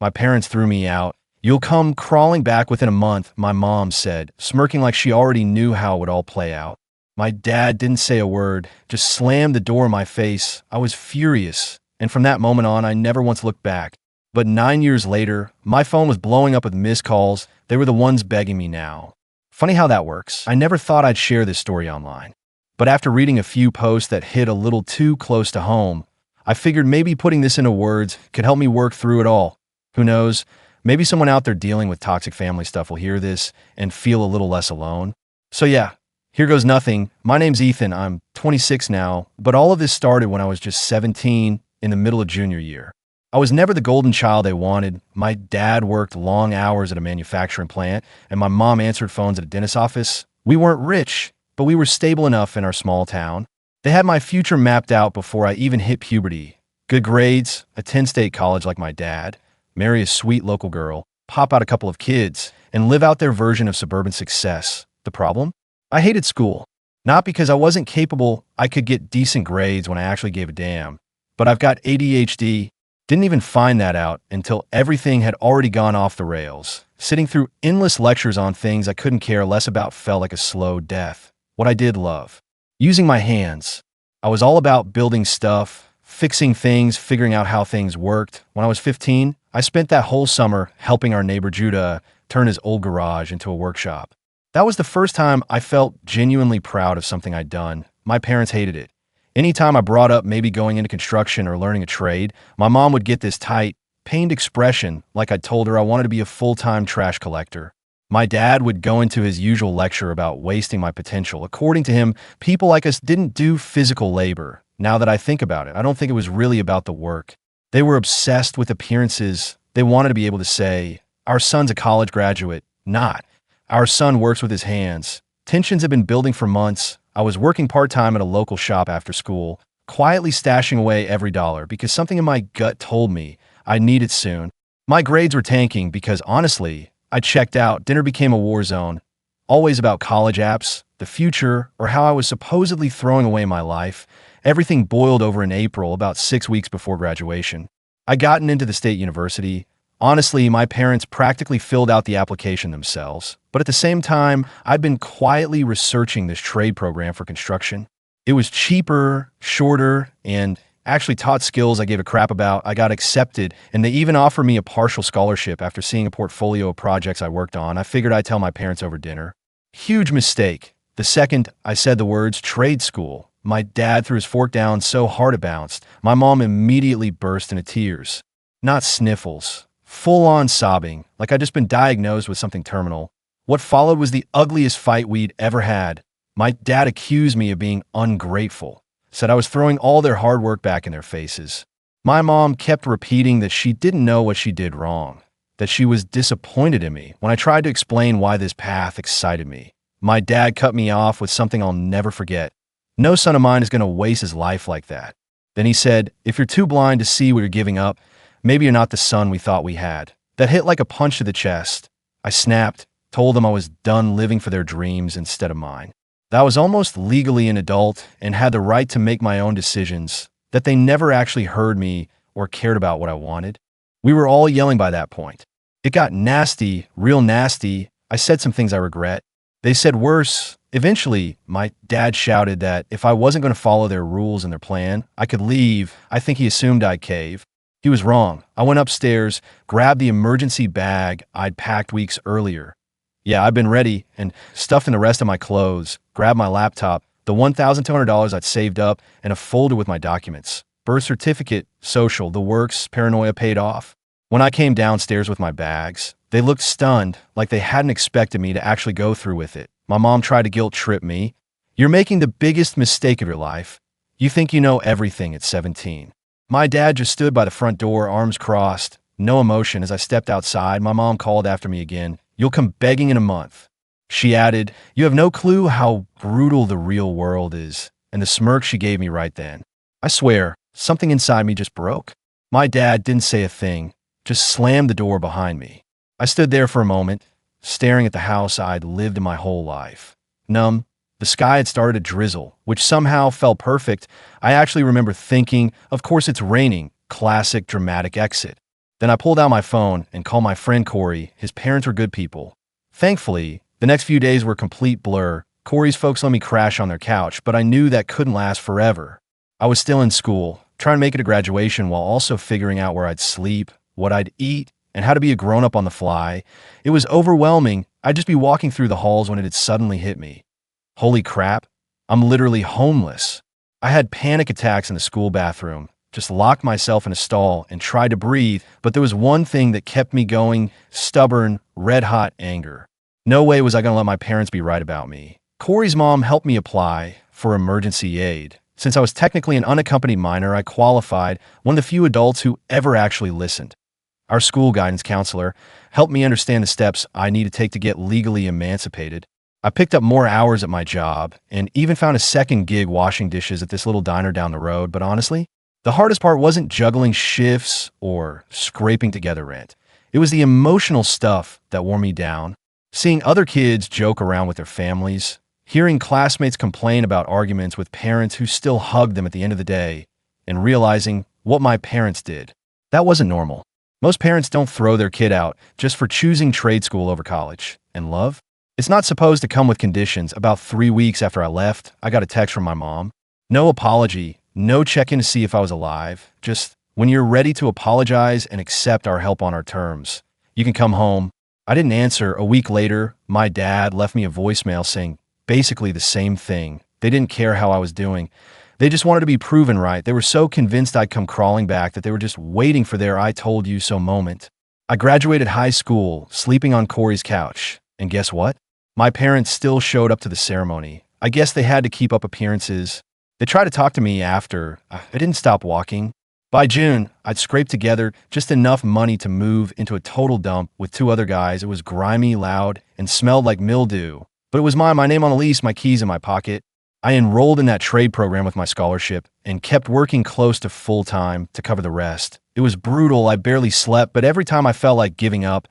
My parents threw me out. "You'll come crawling back within a month," my mom said, smirking like she already knew how it would all play out. My dad didn't say a word, just slammed the door in my face. I was furious, and from that moment on, I never once looked back. But 9 years later, my phone was blowing up with missed calls. They were the ones begging me now. Funny how that works. I never thought I'd share this story online. But after reading a few posts that hit a little too close to home, I figured maybe putting this into words could help me work through it all. Who knows? Maybe someone out there dealing with toxic family stuff will hear this and feel a little less alone. So yeah, here goes nothing. My name's Ethan. I'm 26 now, but all of this started when I was just 17 in the middle of junior year. I was never the golden child they wanted. My dad worked long hours at a manufacturing plant, and my mom answered phones at a dentist's office. We weren't rich, but we were stable enough in our small town. They had my future mapped out before I even hit puberty. Good grades, attend state college like my dad, marry a sweet local girl, pop out a couple of kids, and live out their version of suburban success. The problem? I hated school. Not because I wasn't capable, I could get decent grades when I actually gave a damn. But I've got ADHD. Didn't even find that out until everything had already gone off the rails. Sitting through endless lectures on things I couldn't care less about felt like a slow death. What I did love. Using my hands. I was all about building stuff, fixing things, figuring out how things worked. When I was 15, I spent that whole summer helping our neighbor Judah turn his old garage into a workshop. That was the first time I felt genuinely proud of something I'd done. My parents hated it. Anytime I brought up maybe going into construction or learning a trade, my mom would get this tight, pained expression like I'd told her I wanted to be a full-time trash collector. My dad would go into his usual lecture about wasting my potential. According to him, people like us didn't do physical labor. Now that I think about it, I don't think it was really about the work. They were obsessed with appearances. They wanted to be able to say, "Our son's a college graduate," not, "Our son works with his hands." Tensions had been building for months. I was working part-time at a local shop after school, quietly stashing away every dollar because something in my gut told me I'd need it soon. My grades were tanking because, honestly, I checked out. Dinner became a war zone. Always about college apps, the future, or how I was supposedly throwing away my life. Everything boiled over in April, about 6 weeks before graduation. I'd gotten into the state university. Honestly, my parents practically filled out the application themselves. But at the same time, I'd been quietly researching this trade program for construction. It was cheaper, shorter, and actually taught skills I gave a crap about. I got accepted, and they even offered me a partial scholarship after seeing a portfolio of projects I worked on. I figured I'd tell my parents over dinner. Huge mistake. The second I said the words trade school, my dad threw his fork down so hard it bounced. My mom immediately burst into tears. Not sniffles. Full-on sobbing, like I'd just been diagnosed with something terminal. What followed was the ugliest fight we'd ever had. My dad accused me of being ungrateful, said I was throwing all their hard work back in their faces. My mom kept repeating that she didn't know what she did wrong, that she was disappointed in me when I tried to explain why this path excited me. My dad cut me off with something I'll never forget. No son of mine is going to waste his life like that. Then he said, "If you're too blind to see what you're giving up, maybe you're not the son we thought we had." That hit like a punch to the chest. I snapped, told them I was done living for their dreams instead of mine. That I was almost legally an adult and had the right to make my own decisions, that they never actually heard me or cared about what I wanted. We were all yelling by that point. It got nasty, real nasty. I said some things I regret. They said worse. Eventually, my dad shouted that if I wasn't going to follow their rules and their plan, I could leave. I think he assumed I'd cave. He was wrong. I went upstairs, grabbed the emergency bag I'd packed weeks earlier. Yeah, I'd been ready, and stuffed in the rest of my clothes, grabbed my laptop, the $1,200 I'd saved up, and a folder with my documents. Birth certificate, social, the works, paranoia paid off. When I came downstairs with my bags, they looked stunned, like they hadn't expected me to actually go through with it. My mom tried to guilt trip me. "You're making the biggest mistake of your life. You think you know everything at 17. My dad just stood by the front door, arms crossed, no emotion. As I stepped outside, my mom called after me again. "You'll come begging in a month." She added, "You have no clue how brutal the real world is." And the smirk she gave me right then. I swear, something inside me just broke. My dad didn't say a thing, just slammed the door behind me. I stood there for a moment, staring at the house I'd lived in my whole life. Numb, the sky had started to drizzle, which somehow felt perfect. I actually remember thinking, of course it's raining, classic dramatic exit. Then I pulled out my phone and called my friend Corey. His parents were good people. Thankfully, the next few days were a complete blur. Corey's folks let me crash on their couch, but I knew that couldn't last forever. I was still in school, trying to make it to graduation while also figuring out where I'd sleep, what I'd eat, and how to be a grown-up on the fly. It was overwhelming. I'd just be walking through the halls when it had suddenly hit me. Holy crap, I'm literally homeless. I had panic attacks in the school bathroom, just locked myself in a stall and tried to breathe, but there was one thing that kept me going: stubborn, red-hot anger. No way was I going to let my parents be right about me. Corey's mom helped me apply for emergency aid. Since I was technically an unaccompanied minor, I qualified, one of the few adults who ever actually listened. Our school guidance counselor helped me understand the steps I need to take to get legally emancipated. I picked up more hours at my job and even found a second gig washing dishes at this little diner down the road, but honestly, the hardest part wasn't juggling shifts or scraping together rent. It was the emotional stuff that wore me down. Seeing other kids joke around with their families, hearing classmates complain about arguments with parents who still hugged them at the end of the day, and realizing what my parents did. That wasn't normal. Most parents don't throw their kid out just for choosing trade school over college. And love? It's not supposed to come with conditions. About 3 weeks after I left, I got a text from my mom. No apology, no check-in to see if I was alive. Just, when you're ready to apologize and accept our help on our terms, you can come home. I didn't answer. A week later, my dad left me a voicemail saying basically the same thing. They didn't care how I was doing. They just wanted to be proven right. They were so convinced I'd come crawling back that they were just waiting for their "I told you so" moment. I graduated high school, sleeping on Corey's couch. And guess what? My parents still showed up to the ceremony. I guess they had to keep up appearances. They tried to talk to me after. I didn't stop walking. By June, I'd scraped together just enough money to move into a total dump with 2 other guys. It was grimy, loud, and smelled like mildew. But it was my name on the lease, my keys in my pocket. I enrolled in that trade program with my scholarship and kept working close to full-time to cover the rest. It was brutal. I barely slept, but every time I felt like giving up,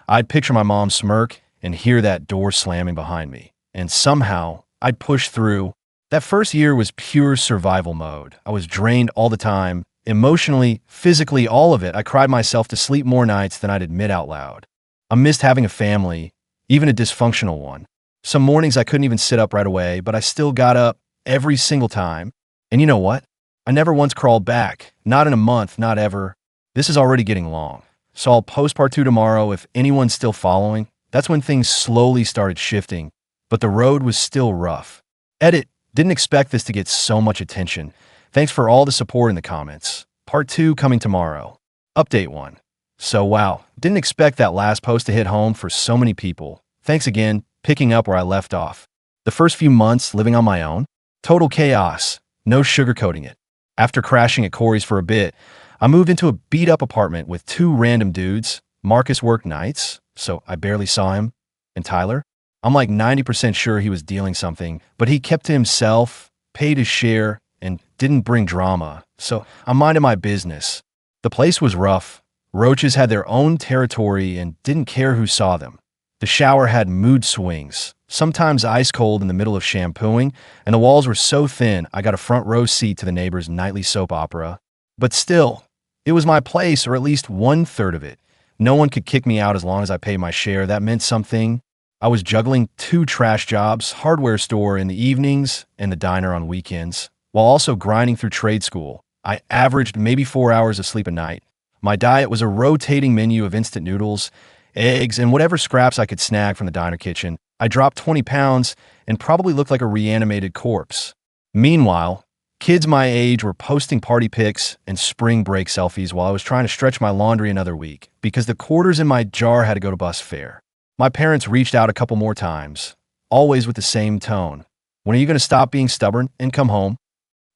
I'd picture my mom smirk and hear that door slamming behind me. And somehow, I'd push through. That first year was pure survival mode. I was drained all the time. Emotionally, physically, all of it. I cried myself to sleep more nights than I'd admit out loud. I missed having a family, even a dysfunctional one. Some mornings I couldn't even sit up right away, but I still got up every single time. And you know what? I never once crawled back. Not in a month, not ever. This is already getting long. So I'll post part 2 tomorrow if anyone's still following. That's when things slowly started shifting, but the road was still rough. Edit, didn't expect this to get so much attention. Thanks for all the support in the comments. Part 2 coming tomorrow. Update 1. So wow, didn't expect that last post to hit home for so many people. Thanks again, picking up where I left off. The first few months living on my own, total chaos, no sugarcoating it. After crashing at Corey's for a bit, I moved into a beat-up apartment with 2 random dudes. Marcus worked nights, so I barely saw him. And Tyler? I'm like 90% sure he was dealing something, but he kept to himself, paid his share, and didn't bring drama, so I minded my business. The place was rough. Roaches had their own territory and didn't care who saw them. The shower had mood swings, sometimes ice cold in the middle of shampooing, and the walls were so thin I got a front row seat to the neighbor's nightly soap opera. But still, it was my place, or at least 1/3 of it. No one could kick me out as long as I paid my share. That meant something. I was juggling 2 trash jobs, hardware store in the evenings and the diner on weekends, while also grinding through trade school. I averaged maybe 4 hours of sleep a night. My diet was a rotating menu of instant noodles, eggs, and whatever scraps I could snag from the diner kitchen. I dropped 20 pounds and probably looked like a reanimated corpse. Meanwhile, kids my age were posting party pics and spring break selfies while I was trying to stretch my laundry another week because the quarters in my jar had to go to bus fare. My parents reached out a couple more times, always with the same tone. When are you going to stop being stubborn and come home?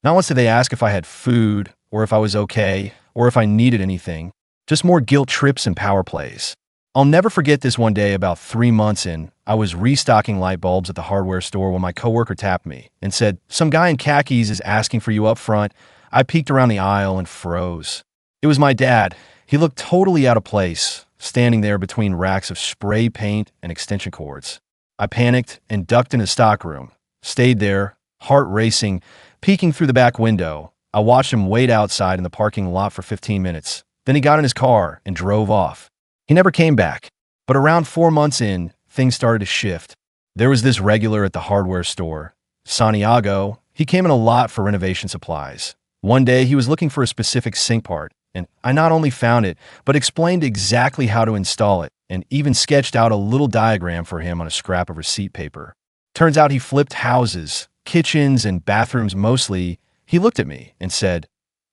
Not once did they ask if I had food, or if I was okay, or if I needed anything. Just more guilt trips and power plays. I'll never forget this one day about 3 months in. I was restocking light bulbs at the hardware store when my coworker tapped me and said, "Some guy in khakis is asking for you up front." I peeked around the aisle and froze. It was my dad. He looked totally out of place, standing there between racks of spray paint and extension cords. I panicked and ducked in the stockroom, stayed there, heart racing, peeking through the back window. I watched him wait outside in the parking lot for 15 minutes. Then he got in his car and drove off. He never came back. But around 4 months in, things started to shift. There was this regular at the hardware store, Santiago. He came in a lot for renovation supplies. One day, he was looking for a specific sink part, and I not only found it, but explained exactly how to install it, and even sketched out a little diagram for him on a scrap of receipt paper. Turns out he flipped houses, kitchens, and bathrooms mostly. He looked at me and said,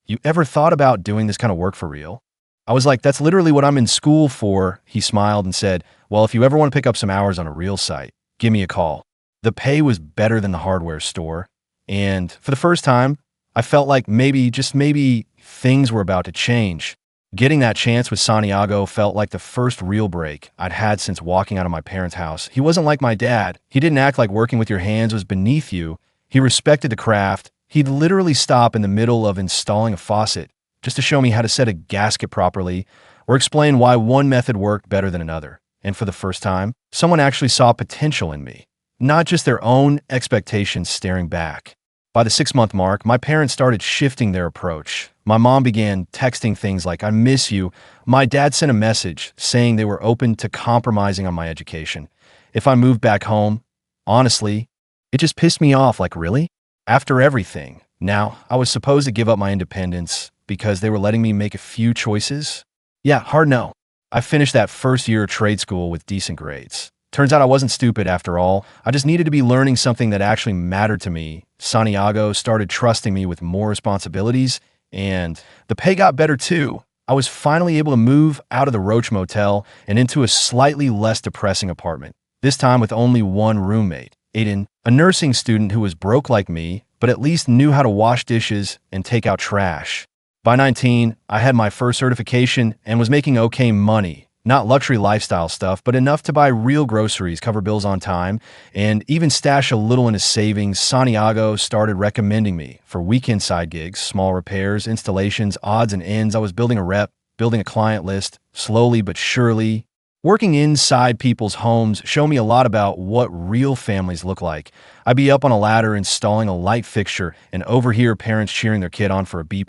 "You ever thought about doing this kind of work for real?" I was like, "That's literally what I'm in school for." He smiled and said, "Well, if you ever want to pick up some hours on a real site, give me a call." The pay was better than the hardware store. And for the first time, I felt like maybe, just maybe, things were about to change. Getting that chance with Santiago felt like the first real break I'd had since walking out of my parents' house. He wasn't like my dad. He didn't act like working with your hands was beneath you. He respected the craft. He'd literally stop in the middle of installing a faucet just to show me how to set a gasket properly or explain why one method worked better than another. And for the first time, someone actually saw potential in me, not just their own expectations staring back. By the 6-month mark, my parents started shifting their approach. My mom began texting things like, "I miss you." My dad sent a message saying they were open to compromising on my education if I moved back home. Honestly, it just pissed me off. Like, really? After everything, now I was supposed to give up my independence because they were letting me make a few choices? Yeah, hard no. I finished that first year of trade school with decent grades. Turns out I wasn't stupid after all. I just needed to be learning something that actually mattered to me. Santiago started trusting me with more responsibilities, and the pay got better too. I was finally able to move out of the Roach Motel and into a slightly less depressing apartment, this time with only one roommate, Aiden, a nursing student who was broke like me, but at least knew how to wash dishes and take out trash. By 19, I had my first certification and was making okay money. Not luxury lifestyle stuff, but enough to buy real groceries, cover bills on time, and even stash a little in his savings. Santiago started recommending me for weekend side gigs, small repairs, installations, odds and ends. I was building a rep, building a client list, slowly but surely. Working inside people's homes showed me a lot about what real families look like. I'd be up on a ladder installing a light fixture and overhear parents cheering their kid on for a B+,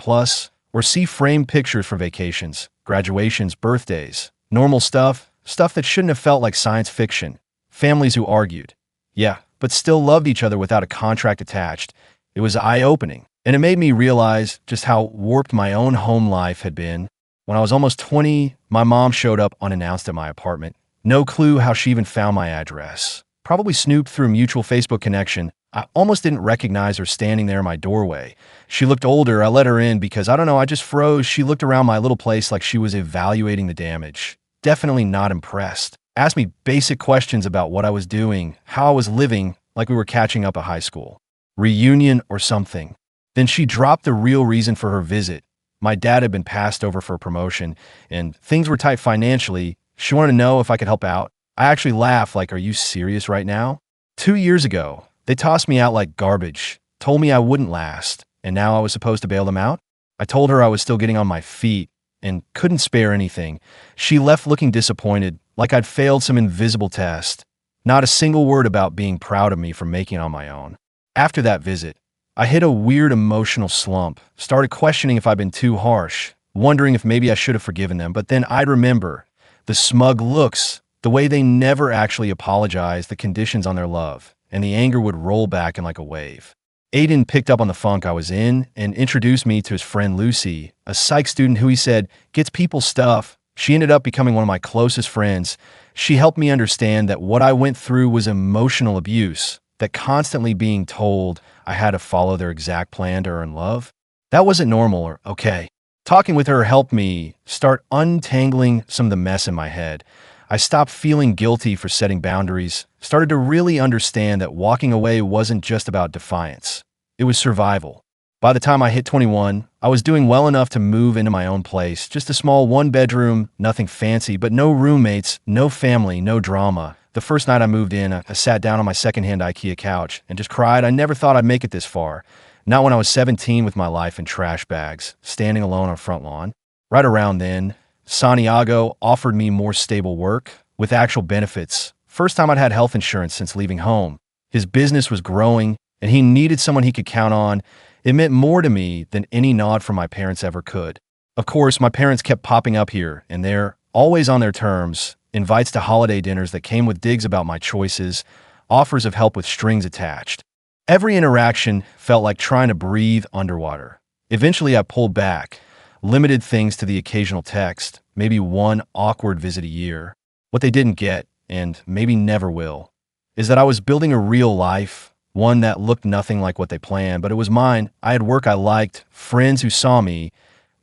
or see framed pictures for vacations, graduations, birthdays. Normal stuff that shouldn't have felt like science fiction. Families who argued, yeah, but still loved each other without a contract attached. It was eye-opening, and it made me realize just how warped my own home life had been. When I was almost 20, my mom showed up unannounced at my apartment. No clue how she even found my address. Probably snooped through a mutual Facebook connection. I almost didn't recognize her standing there in my doorway. She looked older. I let her in because, I don't know, I just froze. She looked around my little place like she was evaluating the damage. Definitely not impressed. Asked me basic questions about what I was doing, how I was living, like we were catching up at high school. Reunion or something. Then she dropped the real reason for her visit. My dad had been passed over for a promotion, and things were tight financially. She wanted to know if I could help out. I actually laughed like, "Are you serious right now?" 2 years ago, they tossed me out like garbage, told me I wouldn't last, and now I was supposed to bail them out? I told her I was still getting on my feet and couldn't spare anything. She left looking disappointed, like I'd failed some invisible test. Not a single word about being proud of me for making it on my own. After that visit, I hit a weird emotional slump, started questioning if I'd been too harsh, wondering if maybe I should have forgiven them, but then I'd remember the smug looks, the way they never actually apologized, the conditions on their love, and the anger would roll back in like a wave. Aiden picked up on the funk I was in and introduced me to his friend Lucy, a psych student who he said gets people stuff. She ended up becoming one of my closest friends. She helped me understand that what I went through was emotional abuse, that constantly being told I had to follow their exact plan to earn love, that wasn't normal or okay. Talking with her helped me start untangling some of the mess in my head. I stopped feeling guilty for setting boundaries, started to really understand that walking away wasn't just about defiance. It was survival. By the time I hit 21, I was doing well enough to move into my own place, just a small one-bedroom, nothing fancy, but no roommates, no family, no drama. The first night I moved in, I sat down on my secondhand IKEA couch and just cried. I never thought I'd make it this far. Not when I was 17 with my life in trash bags, standing alone on a front lawn. Right around then, Santiago offered me more stable work with actual benefits. First time I'd had health insurance since leaving home. His business was growing, and he needed someone he could count on. It meant more to me than any nod from my parents ever could. Of course, my parents kept popping up here and there, always on their terms, invites to holiday dinners that came with digs about my choices, offers of help with strings attached. Every interaction felt like trying to breathe underwater. Eventually, I pulled back, limited things to the occasional text, maybe one awkward visit a year. What they didn't get, and maybe never will, is that I was building a real life, one that looked nothing like what they planned, but it was mine. I had work I liked, friends who saw me,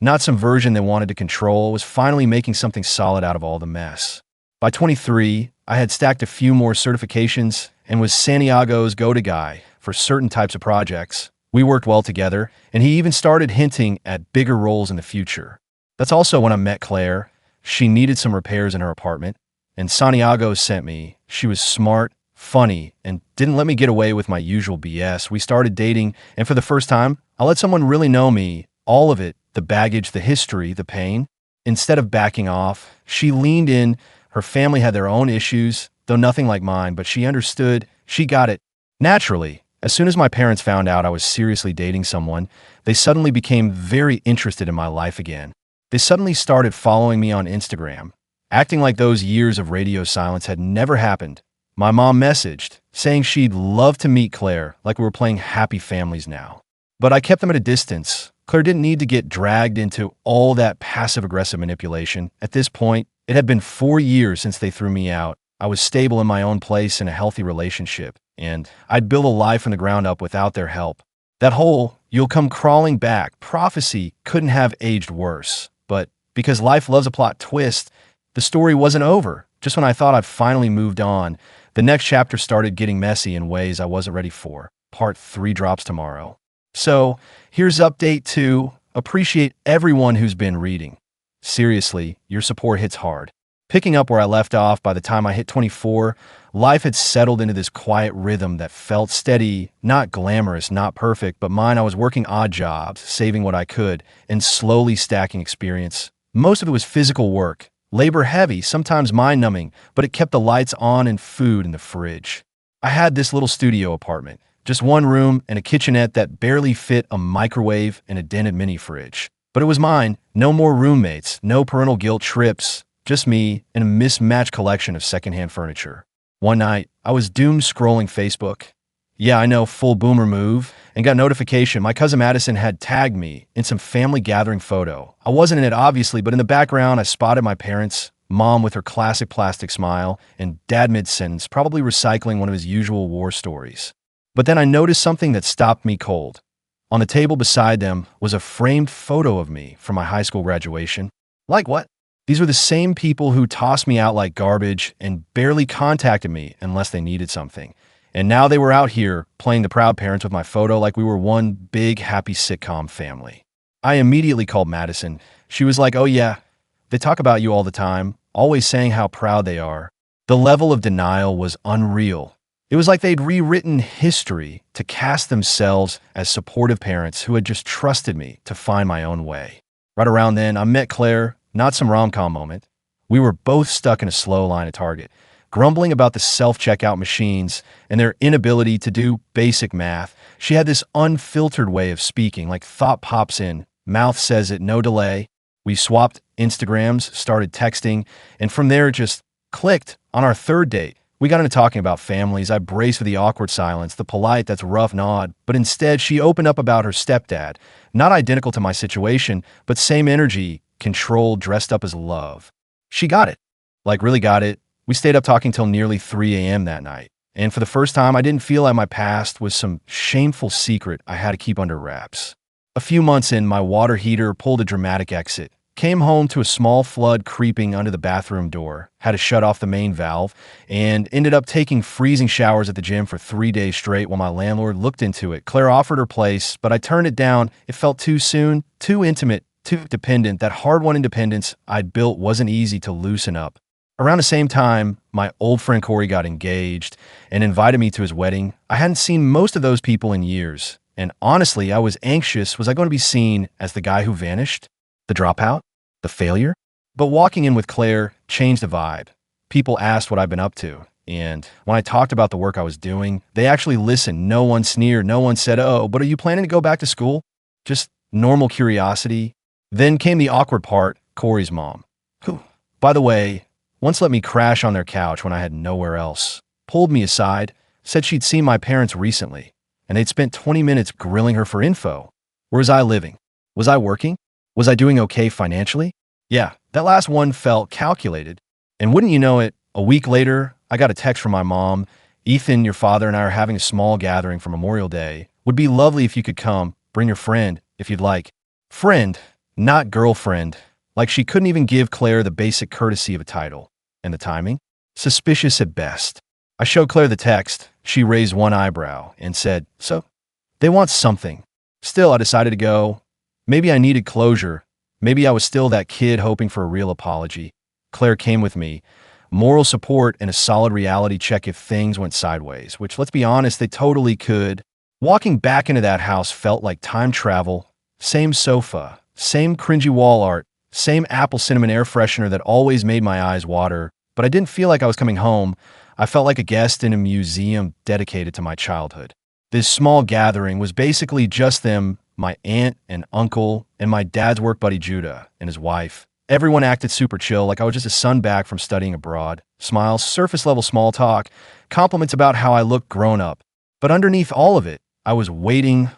not some version they wanted to control, was finally making something solid out of all the mess. By 23, I had stacked a few more certifications and was Santiago's go-to guy for certain types of projects. We worked well together, and he even started hinting at bigger roles in the future. That's also when I met Claire. She needed some repairs in her apartment, and Santiago sent me. She was smart, funny, and didn't let me get away with my usual BS. We started dating, and for the first time, I let someone really know me, all of it, the baggage, the history, the pain. Instead of backing off, she leaned in. Her family had their own issues, though nothing like mine, but she understood. She got it. Naturally, as soon as my parents found out I was seriously dating someone, they suddenly became very interested in my life again. They suddenly started following me on Instagram, acting like those years of radio silence had never happened. My mom messaged, saying she'd love to meet Claire, like we were playing happy families now. But I kept them at a distance. Claire didn't need to get dragged into all that passive-aggressive manipulation. At this point, it had been 4 years since they threw me out. I was stable in my own place in a healthy relationship, and I'd built a life from the ground up without their help. That whole "you'll come crawling back" prophecy couldn't have aged worse. But because life loves a plot twist, the story wasn't over. Just when I thought I'd finally moved on, the next chapter started getting messy in ways I wasn't ready for. Part 3 drops tomorrow. So, here's update 2. Appreciate everyone who's been reading. Seriously, your support hits hard. Picking up where I left off, by the time I hit 24, life had settled into this quiet rhythm that felt steady, not glamorous, not perfect, but mine. I was working odd jobs, saving what I could, and slowly stacking experience. Most of it was physical work, labor heavy, sometimes mind-numbing, but it kept the lights on and food in the fridge. I had this little studio apartment. Just one room and a kitchenette that barely fit a microwave and a dented mini fridge. But it was mine. No more roommates, no parental guilt trips, just me and a mismatched collection of secondhand furniture. One night, I was doom scrolling Facebook. Yeah, I know, full boomer move, and got a notification. My cousin Madison had tagged me in some family gathering photo. I wasn't in it, obviously, but in the background, I spotted my parents, mom with her classic plastic smile, and dad mid-sentence, probably recycling one of his usual war stories. But then I noticed something that stopped me cold. On the table beside them was a framed photo of me from my high school graduation. Like what? These were the same people who tossed me out like garbage and barely contacted me unless they needed something. And now they were out here playing the proud parents with my photo like we were one big happy sitcom family. I immediately called Madison. She was like, "Oh yeah, they talk about you all the time, always saying how proud they are." The level of denial was unreal. It was like they'd rewritten history to cast themselves as supportive parents who had just trusted me to find my own way. Right around then, I met Claire, not some rom-com moment. We were both stuck in a slow line at Target, grumbling about the self-checkout machines and their inability to do basic math. She had this unfiltered way of speaking, like thought pops in, mouth says it, no delay. We swapped Instagrams, started texting, and from there it just clicked. On our third date, we got into talking about families. I braced for the awkward silence, the polite that's rough nod, but instead she opened up about her stepdad, not identical to my situation, but same energy, control dressed up as love. She got it. Like really got it. We stayed up talking till nearly 3 a.m. that night. And for the first time, I didn't feel like my past was some shameful secret I had to keep under wraps. A few months in, my water heater pulled a dramatic exit. Came home to a small flood creeping under the bathroom door, had to shut off the main valve, and ended up taking freezing showers at the gym for 3 days straight while my landlord looked into it. Claire offered her place, but I turned it down. It felt too soon, too intimate, too dependent. That hard-won independence I'd built wasn't easy to loosen up. Around the same time, my old friend Corey got engaged and invited me to his wedding. I hadn't seen most of those people in years, and honestly, I was anxious. Was I going to be seen as the guy who vanished? The dropout? The failure? But walking in with Claire changed the vibe. People asked what I've been up to, and when I talked about the work I was doing, they actually listened. No one sneered. No one said, "Oh, but are you planning to go back to school?" Just normal curiosity. Then came the awkward part, Corey's mom, who, by the way, once let me crash on their couch when I had nowhere else, pulled me aside, said she'd seen my parents recently, and they'd spent 20 minutes grilling her for info. Where was I living? Was I working? Was I doing okay financially? Yeah, that last one felt calculated. And wouldn't you know it, a week later, I got a text from my mom. Ethan, your father, and I are having a small gathering for Memorial Day. Would be lovely if you could come. Bring your friend, if you'd like. Friend, not girlfriend. Like she couldn't even give Claire the basic courtesy of a title. And the timing? Suspicious at best. I showed Claire the text. She raised one eyebrow and said, "So, they want something." Still, I decided to go. Maybe I needed closure. Maybe I was still that kid hoping for a real apology. Claire came with me. Moral support and a solid reality check if things went sideways, which, let's be honest, they totally could. Walking back into that house felt like time travel. Same sofa, same cringy wall art, same apple cinnamon air freshener that always made my eyes water. But I didn't feel like I was coming home. I felt like a guest in a museum dedicated to my childhood. This small gathering was basically just them, my aunt and uncle, and my dad's work buddy Judah and his wife. Everyone acted super chill, like I was just a son back from studying abroad. Smiles, surface level small talk, compliments about how I looked grown up. But underneath all of it, I was waiting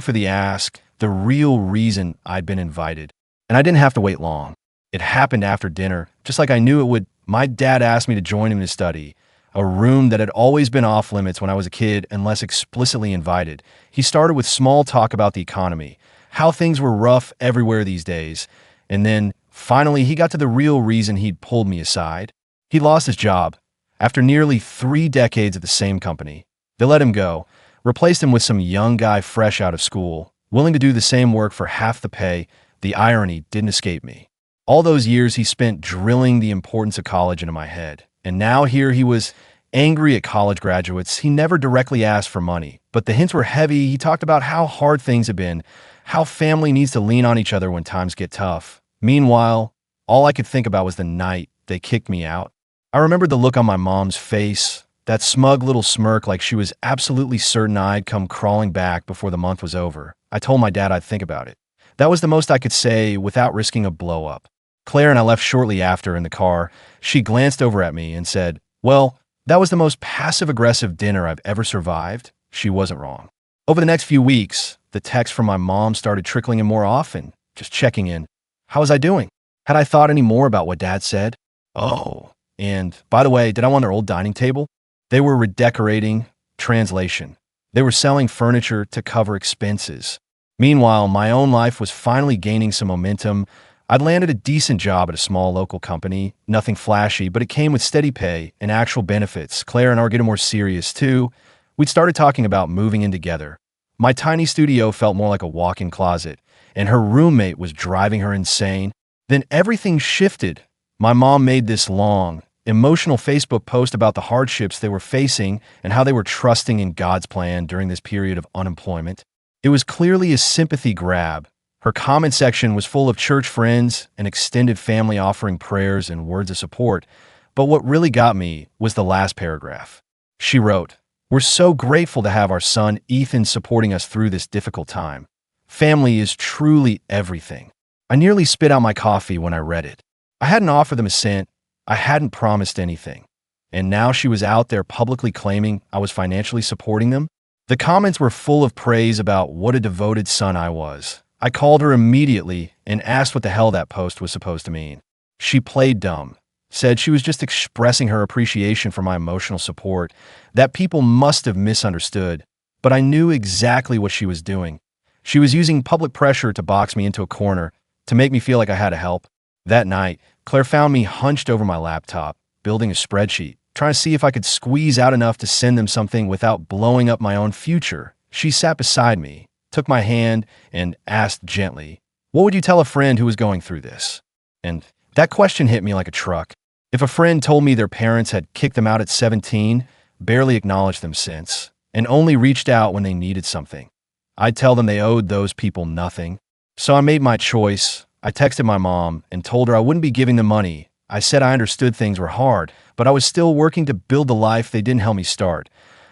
for the ask, the real reason I'd been invited. And I didn't have to wait long. It happened after dinner, just like I knew it would. My dad asked me to join him in his study, a room that had always been off limits when I was a kid unless explicitly invited. He started with small talk about the economy, how things were rough everywhere these days, and then, finally, he got to the real reason he'd pulled me aside. He lost his job. After nearly 3 decades at the same company, they let him go, replaced him with some young guy fresh out of school, willing to do the same work for half the pay. The irony didn't escape me. All those years he spent drilling the importance of college into my head. And now here he was, angry at college graduates. He never directly asked for money, but the hints were heavy. He talked about how hard things have been, how family needs to lean on each other when times get tough. Meanwhile, all I could think about was the night they kicked me out. I remembered the look on my mom's face, that smug little smirk like she was absolutely certain I'd come crawling back before the month was over. I told my dad I'd think about it. That was the most I could say without risking a blow-up. Claire and I left shortly after in the car. She glanced over at me and said, "Well, that was the most passive-aggressive dinner I've ever survived." She wasn't wrong. Over the next few weeks, the texts from my mom started trickling in more often, just checking in. How was I doing? Had I thought any more about what Dad said? Oh, and by the way, did I want their old dining table? They were redecorating. Translation. They were selling furniture to cover expenses. Meanwhile, my own life was finally gaining some momentum. I'd landed a decent job at a small local company, nothing flashy, but it came with steady pay and actual benefits. Claire and I were getting more serious too. We'd started talking about moving in together. My tiny studio felt more like a walk-in closet, and her roommate was driving her insane. Then everything shifted. My mom made this long, emotional Facebook post about the hardships they were facing and how they were trusting in God's plan during this period of unemployment. It was clearly a sympathy grab. Her comment section was full of church friends and extended family offering prayers and words of support. But what really got me was the last paragraph. She wrote, "We're so grateful to have our son Ethan supporting us through this difficult time. Family is truly everything." I nearly spit out my coffee when I read it. I hadn't offered them a cent. I hadn't promised anything. And now she was out there publicly claiming I was financially supporting them. The comments were full of praise about what a devoted son I was. I called her immediately and asked what the hell that post was supposed to mean. She played dumb, said she was just expressing her appreciation for my emotional support, that people must have misunderstood. But I knew exactly what she was doing. She was using public pressure to box me into a corner, to make me feel like I had to help. That night, Claire found me hunched over my laptop, building a spreadsheet, trying to see if I could squeeze out enough to send them something without blowing up my own future. She sat beside me, took my hand, and asked gently, "What would you tell a friend who was going through this?" And that question hit me like a truck. If a friend told me their parents had kicked them out at 17, barely acknowledged them since, and only reached out when they needed something, I'd tell them they owed those people nothing. So I made my choice. I texted my mom and told her I wouldn't be giving them money. I said I understood things were hard, but I was still working to build the life they didn't help me start.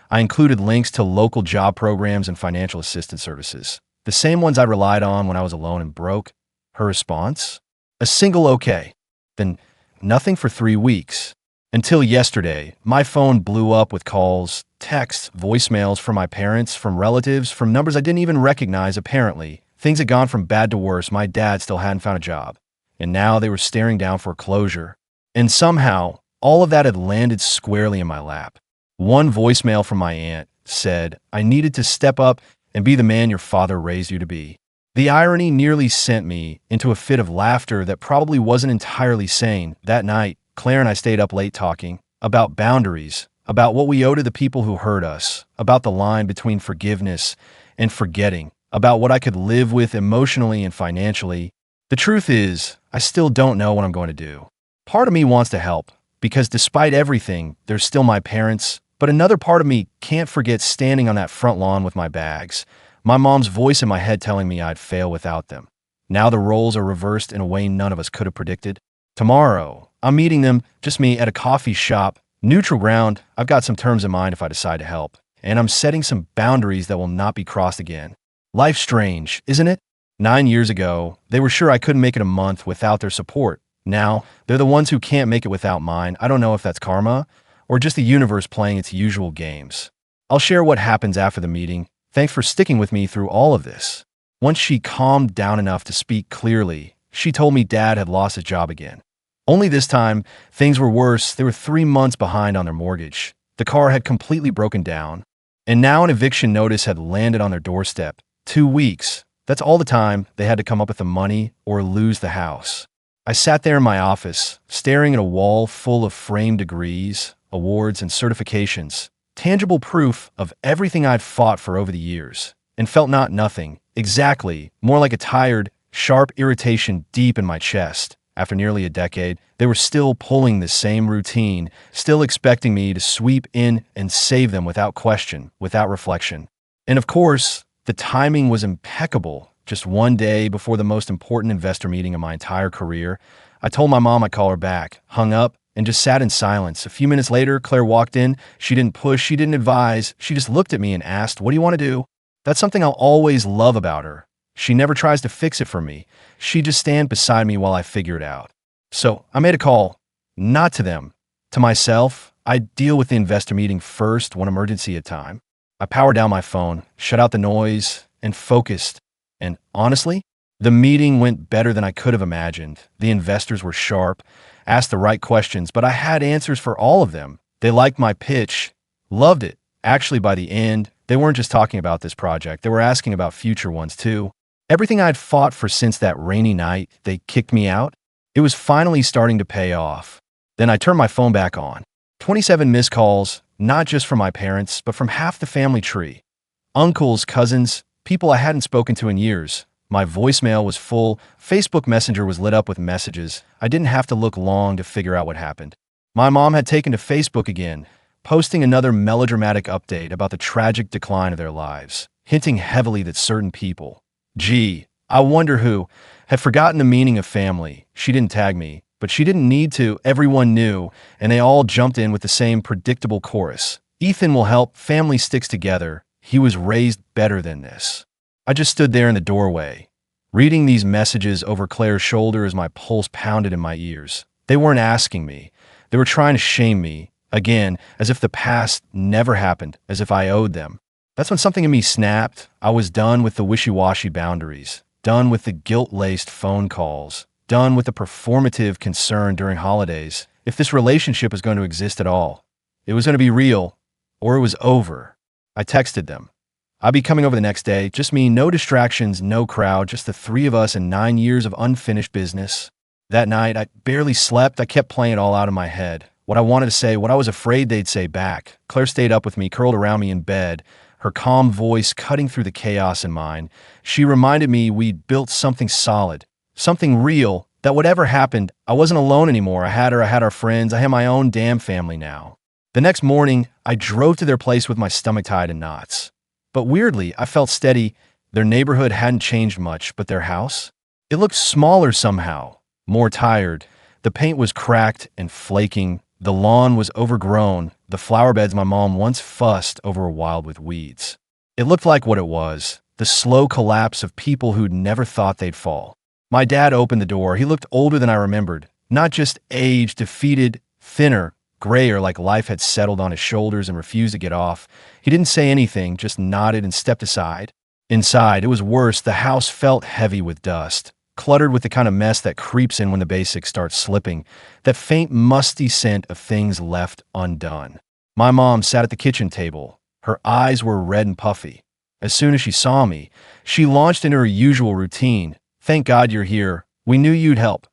I included links to local job programs and financial assistance services, the same ones I relied on when I was alone and broke. Her response? A single okay. Then nothing for 3 weeks. Until yesterday, my phone blew up with calls, texts, voicemails from my parents, from relatives, from numbers I didn't even recognize apparently. Things had gone from bad to worse. My dad still hadn't found a job. And now they were staring down foreclosure. And somehow, all of that had landed squarely in my lap. One voicemail from my aunt said, I needed to step up and be the man your father raised you to be. The irony nearly sent me into a fit of laughter that probably wasn't entirely sane. That night, Claire and I stayed up late talking about boundaries, about what we owe to the people who hurt us, about the line between forgiveness and forgetting, about what I could live with emotionally and financially. The truth is, I still don't know what I'm going to do. Part of me wants to help, because despite everything, they're still my parents, but another part of me can't forget standing on that front lawn with my bags, my mom's voice in my head telling me I'd fail without them. Now the roles are reversed in a way none of us could have predicted. Tomorrow, I'm meeting them, just me, at a coffee shop. Neutral ground. I've got some terms in mind if I decide to help. And I'm setting some boundaries that will not be crossed again. Life's strange, isn't it? 9 years ago, they were sure I couldn't make it a month without their support. Now, they're the ones who can't make it without mine. I don't know if that's karma or just the universe playing its usual games. I'll share what happens after the meeting. Thanks for sticking with me through all of this. Once she calmed down enough to speak clearly, she told me Dad had lost his job again. Only this time, things were worse. They were 3 months behind on their mortgage. The car had completely broken down. And now an eviction notice had landed on their doorstep. 2 weeks. That's all the time they had to come up with the money or lose the house. I sat there in my office, staring at a wall full of framed degrees, awards, and certifications, tangible proof of everything I'd fought for over the years, and felt not nothing, exactly, more like a tired, sharp irritation deep in my chest. After nearly a decade, they were still pulling the same routine, still expecting me to sweep in and save them without question, without reflection. And of course, the timing was impeccable. Just one day before the most important investor meeting of my entire career, I told my mom I'd call her back, hung up, and just sat in silence. A few minutes later, Claire walked in. She didn't push, she didn't advise. She just looked at me and asked, "What do you want to do?" That's something I'll always love about her. She never tries to fix it for me. She just stand beside me while I figure it out. So I made a call, not to them, to myself. I deal with the investor meeting first, one emergency at a time. I powered down my phone, shut out the noise, and focused. And honestly, the meeting went better than I could have imagined. The investors were sharp, asked the right questions, but I had answers for all of them. They liked my pitch, loved it. Actually, by the end, they weren't just talking about this project. They were asking about future ones too. Everything I'd fought for since that rainy night they kicked me out, it was finally starting to pay off. Then I turned my phone back on. 27 missed calls, not just from my parents, but from half the family tree. Uncles, cousins, people I hadn't spoken to in years. My voicemail was full. Facebook Messenger was lit up with messages. I didn't have to look long to figure out what happened. My mom had taken to Facebook again, posting another melodramatic update about the tragic decline of their lives, hinting heavily that certain people, gee, I wonder who, had forgotten the meaning of family. She didn't tag me, but she didn't need to. Everyone knew, and they all jumped in with the same predictable chorus. Ethan will help. Family sticks together. He was raised better than this. I just stood there in the doorway, reading these messages over Claire's shoulder as my pulse pounded in my ears. They weren't asking me. They were trying to shame me, again, as if the past never happened, as if I owed them. That's when something in me snapped. I was done with the wishy-washy boundaries, done with the guilt-laced phone calls, done with the performative concern during holidays. If this relationship was going to exist at all, it was going to be real, or it was over. I texted them. I'd be coming over the next day, just me, no distractions, no crowd, just the three of us and 9 years of unfinished business. That night, I barely slept. I kept playing it all out in my head. What I wanted to say, what I was afraid they'd say back. Claire stayed up with me, curled around me in bed, her calm voice cutting through the chaos in mine. She reminded me we'd built something solid, something real, that whatever happened, I wasn't alone anymore. I had her, I had our friends, I had my own damn family now. The next morning, I drove to their place with my stomach tied in knots. But weirdly, I felt steady. Their neighborhood hadn't changed much, but their house? It looked smaller somehow, more tired. The paint was cracked and flaking. The lawn was overgrown. The flower beds my mom once fussed over were wild with weeds. It looked like what it was, the slow collapse of people who'd never thought they'd fall. My dad opened the door. He looked older than I remembered. Not just aged, defeated, thinner, grayer, like life had settled on his shoulders and refused to get off. He didn't say anything, just nodded and stepped aside. Inside, it was worse. The house felt heavy with dust, cluttered with the kind of mess that creeps in when the basics start slipping, that faint, musty scent of things left undone. My mom sat at the kitchen table. Her eyes were red and puffy. As soon as she saw me, she launched into her usual routine. "Thank God you're here. We knew you'd help."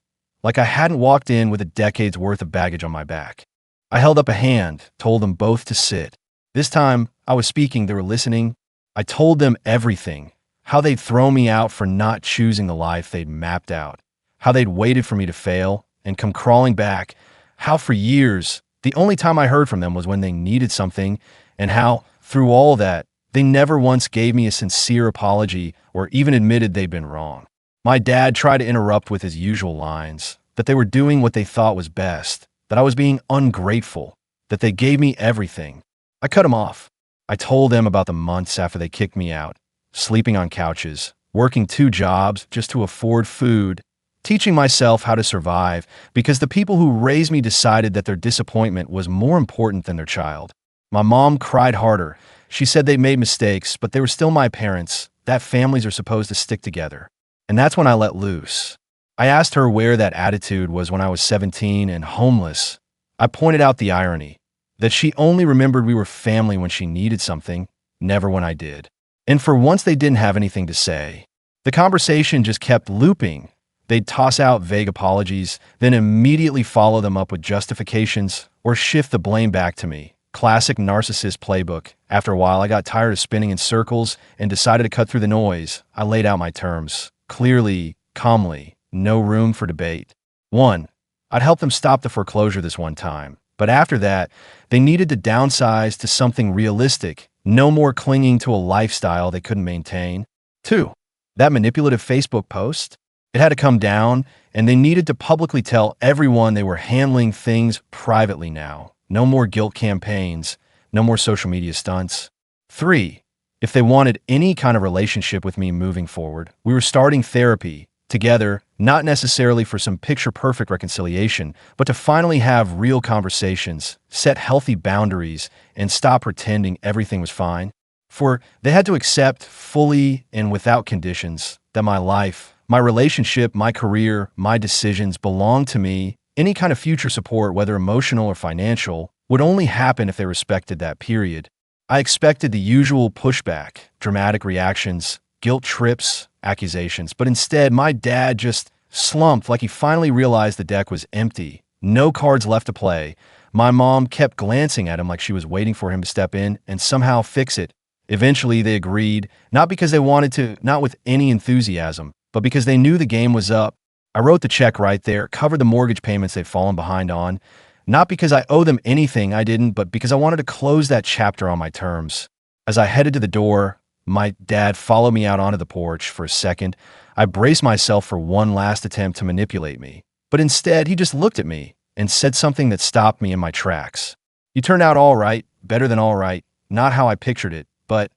Like I hadn't walked in with a decade's worth of baggage on my back. I held up a hand, told them both to sit. This time, I was speaking, they were listening. I told them everything. How they'd thrown me out for not choosing the life they'd mapped out. How they'd waited for me to fail and come crawling back. How for years, the only time I heard from them was when they needed something. And how, through all that, they never once gave me a sincere apology or even admitted they'd been wrong. My dad tried to interrupt with his usual lines, that they were doing what they thought was best, that I was being ungrateful, that they gave me everything. I cut him off. I told them about the months after they kicked me out, sleeping on couches, working 2 jobs just to afford food, teaching myself how to survive because the people who raised me decided that their disappointment was more important than their child. My mom cried harder. She said they made mistakes, but they were still my parents, that families are supposed to stick together. And that's when I let loose. I asked her where that attitude was when I was 17 and homeless. I pointed out the irony, that she only remembered we were family when she needed something, never when I did. And for once they didn't have anything to say. The conversation just kept looping. They'd toss out vague apologies, then immediately follow them up with justifications or shift the blame back to me. Classic narcissist playbook. After a while, I got tired of spinning in circles and decided to cut through the noise. I laid out my terms, clearly, calmly, no room for debate. 1. I'd help them stop the foreclosure this one time. But after that, they needed to downsize to something realistic, no more clinging to a lifestyle they couldn't maintain. 2. That manipulative Facebook post, it had to come down, and they needed to publicly tell everyone they were handling things privately now. No more guilt campaigns, no more social media stunts. 3. If they wanted any kind of relationship with me moving forward, we were starting therapy together, not necessarily for some picture-perfect reconciliation, but to finally have real conversations, set healthy boundaries, and stop pretending everything was fine. For they had to accept fully and without conditions that my life, my relationship, my career, my decisions belonged to me. Any kind of future support, whether emotional or financial, would only happen if they respected that period. I expected the usual pushback, dramatic reactions, guilt trips, accusations, but instead my dad just slumped like he finally realized the deck was empty. No cards left to play. My mom kept glancing at him like she was waiting for him to step in and somehow fix it. Eventually they agreed, not because they wanted to, not with any enthusiasm, but because they knew the game was up. I wrote the check right there, covered the mortgage payments they'd fallen behind on, not because I owe them anything I didn't, but because I wanted to close that chapter on my terms. As I headed to the door, my dad followed me out onto the porch. For a second, I braced myself for one last attempt to manipulate me, but instead he just looked at me and said something that stopped me in my tracks. "You turned out all right, better than all right, not how I pictured it, but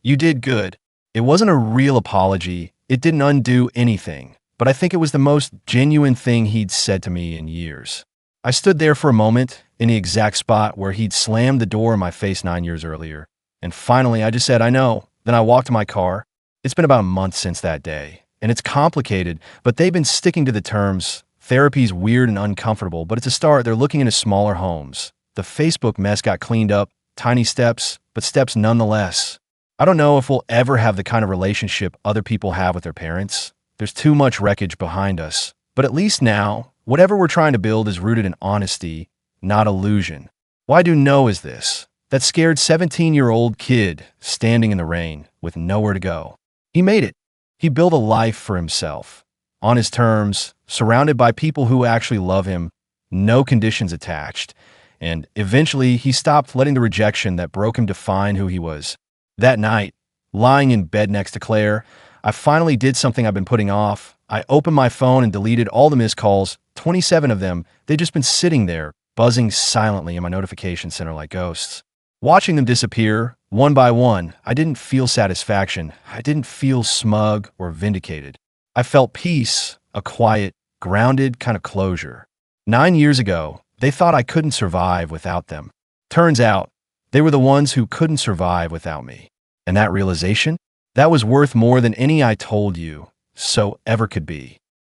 you did good." It wasn't a real apology. It didn't undo anything, but I think it was the most genuine thing he'd said to me in years. I stood there for a moment in the exact spot where he'd slammed the door in my face 9 years earlier. And finally, I just said, "I know." Then I walked to my car. It's been about a month since that day, and it's complicated, but they've been sticking to the terms. Therapy's weird and uncomfortable, but it's a start. They're looking into smaller homes. The Facebook mess got cleaned up, tiny steps, but steps nonetheless. I don't know if we'll ever have the kind of relationship other people have with their parents. There's too much wreckage behind us. But at least now, whatever we're trying to build is rooted in honesty, not illusion. Why do know is this? That scared 17-year-old kid standing in the rain with nowhere to go. He made it. He built a life for himself, on his terms, surrounded by people who actually love him, no conditions attached. And eventually, he stopped letting the rejection that broke him define who he was. That night, lying in bed next to Claire, I finally did something I've been putting off. I opened my phone and deleted all the missed calls, 27 of them. They'd just been sitting there, buzzing silently in my notification center like ghosts. Watching them disappear, one by one, I didn't feel satisfaction. I didn't feel smug or vindicated. I felt peace, a quiet, grounded kind of closure. 9 years ago, they thought I couldn't survive without them. Turns out, they were the ones who couldn't survive without me. And that realization? That was worth more than any I told you so ever could be.